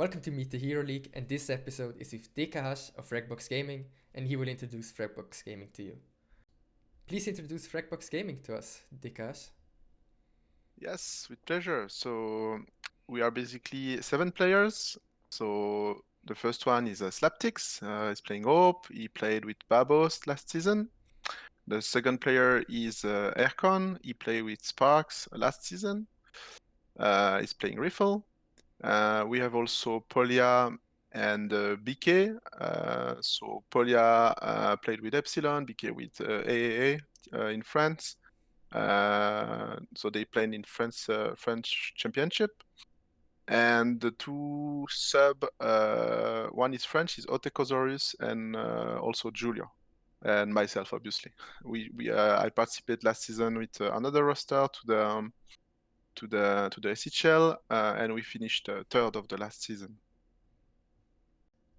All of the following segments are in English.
Welcome to Meet the Hero League, and this episode is with DKH of Fragbox Gaming, and he will introduce Fragbox Gaming to you. Please introduce Fragbox Gaming to us, DKH. Yes, with pleasure. So we are basically 7 players. So the first one is Slaptix. He's playing Hope. He played with Babos last season. The second player is Ercon. He played with Sparks last season. He's playing Riffle. We have also Polia and BK. So Polia played with Epsilon, BK with AAA in France. So they played in French Championship. And the two sub, one is French, is Otekosaurus, and also Julia, and myself, obviously. I participated last season with another roster to the SHL, and we finished third of the last season.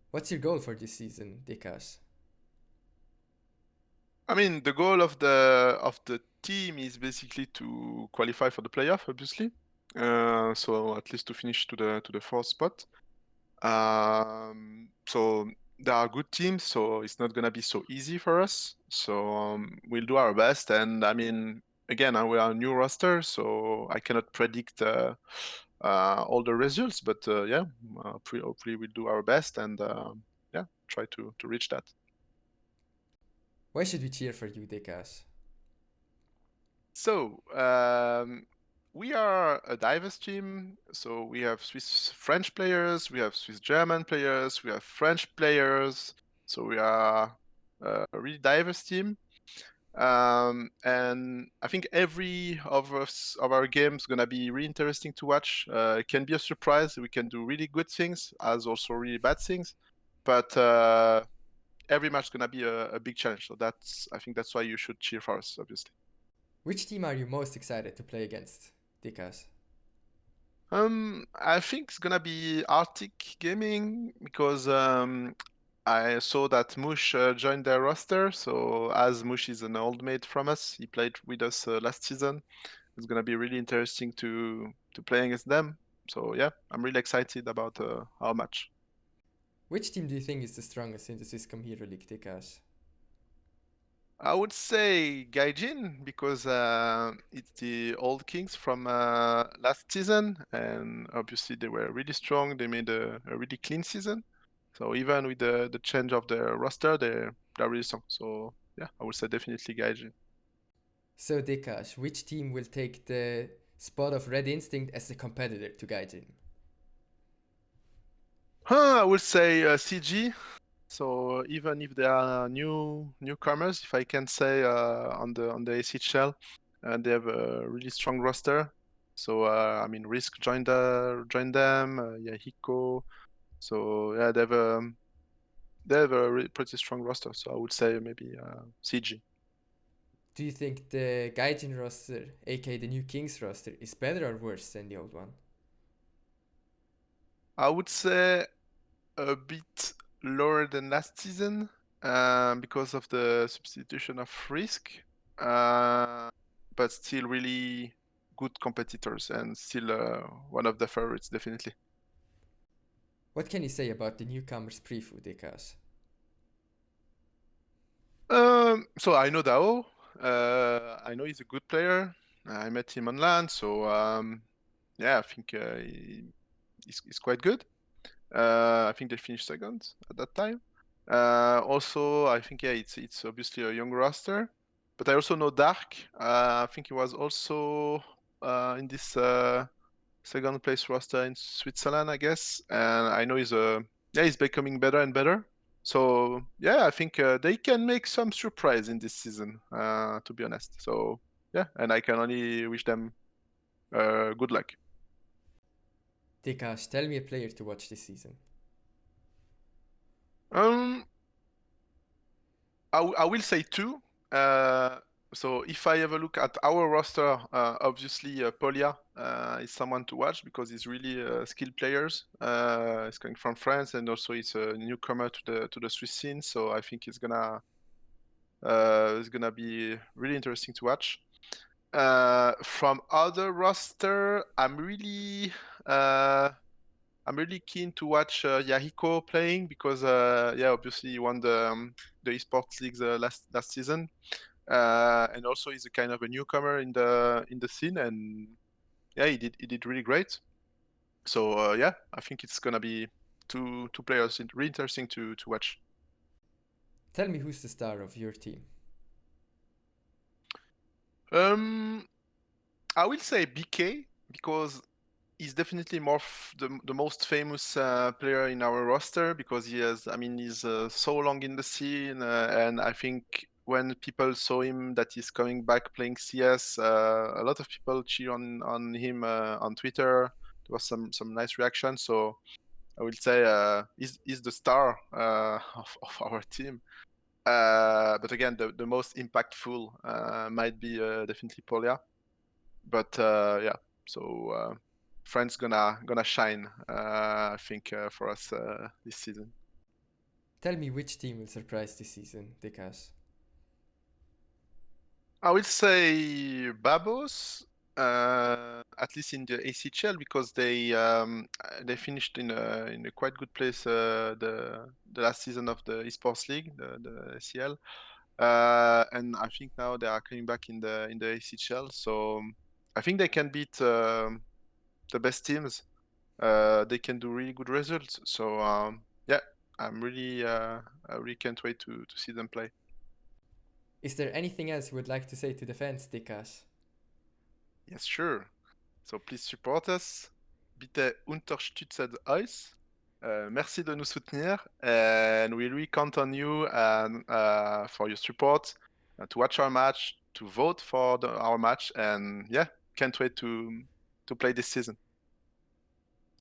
What's your goal for this season, DKH? I mean, the goal of the team is basically to qualify for the playoff, obviously. So at least to finish to the fourth spot. So there are good teams, so it's not gonna be so easy for us. So we'll do our best. And I mean, again, we are a new roster, so I cannot predict all the results. But yeah, hopefully we'll do our best and yeah, try to reach that. Why should we cheer for you, DKH? So we are a diverse team. So we have Swiss French players, we have Swiss German players, we have French players. So we are a really diverse team. And I think every of our games gonna be really interesting to watch. It can be a surprise. We can do really good things as also really bad things. But every match is gonna be a big challenge. So I think that's why you should cheer for us, obviously. Which team are you most excited to play against, DKH? I think it's gonna be Arctic Gaming because I saw that Mush joined their roster. So as Mush is an old mate from us, he played with us last season. It's gonna be really interesting to play against them. So yeah, I'm really excited about our match. Which team do you think is the strongest in the Swisscom Hero League, DKH? I would say GAIJIN because it's the old Kings from last season, and obviously they were really strong. They made a really clean season. So even with the change of the roster, they're really strong. So yeah, I would say definitely GAIJIN. So, DKH, which team will take the spot of Red Instinct as a competitor to Gaijin? I would say CG. So even if they are newcomers, if I can say on the ACHL, they have a really strong roster. So I mean, Risk joined them. Yeah, Hiko. So yeah, they have a pretty strong roster. So I would say maybe CG. Do you think the Gaijin roster, aka the new Kings roster, is better or worse than the old one? I would say a bit lower than last season because of the substitution of Risk, but still really good competitors and still one of the favorites, definitely. What can you say about the newcomers PriFu, Dekas? So I know Dao. I know he's a good player. I met him on LAN, so yeah, I think he's quite good. I think they finished second at that time. Also, I think yeah, it's obviously a young roster, but I also know Dark. I think he was also in this second place roster in Switzerland, I guess. And I know he's becoming better and better. So yeah, I think they can make some surprise in this season. To be honest. So yeah, and I can only wish them good luck. Dekas, tell me a player to watch this season. Um, I will say two. So if I have a look at our roster, obviously Polia is someone to watch because he's really skilled players. He's coming from France and also he's a newcomer to the Swiss scene. So I think it's gonna be really interesting to watch. From other roster, I'm really I'm really keen to watch Yahiko playing because obviously he won the esports leagues last season, and also he's a kind of a newcomer in the scene, and yeah, he did really great. So I think it's gonna be two players really interesting to watch. Tell me who's the star of your team. I will say BK because he's definitely the most famous player in our roster because he's so long in the scene, and I think when people saw him that he's coming back playing CS, a lot of people cheer on him on Twitter. There was some nice reaction, so I will say he's the star of our team. But again, the most impactful might be definitely Polia. But so France gonna shine, I think, for us this season. Tell me which team will surprise this season, DKH. I will say Babos, at least in the ACHL, because they finished in a quite good place the last season of the esports league, the ACL, and I think now they are coming back in the ACHL. So I think they can beat the best teams. They can do really good results. So I really can't wait to see them play. Is there anything else you would like to say to the fans, DKH? Yes, sure. So please support us. Bitte unterstützt uns. Merci de nous soutenir, and we really count on you and for your support, to watch our match, to vote for our match, and can't wait to play this season.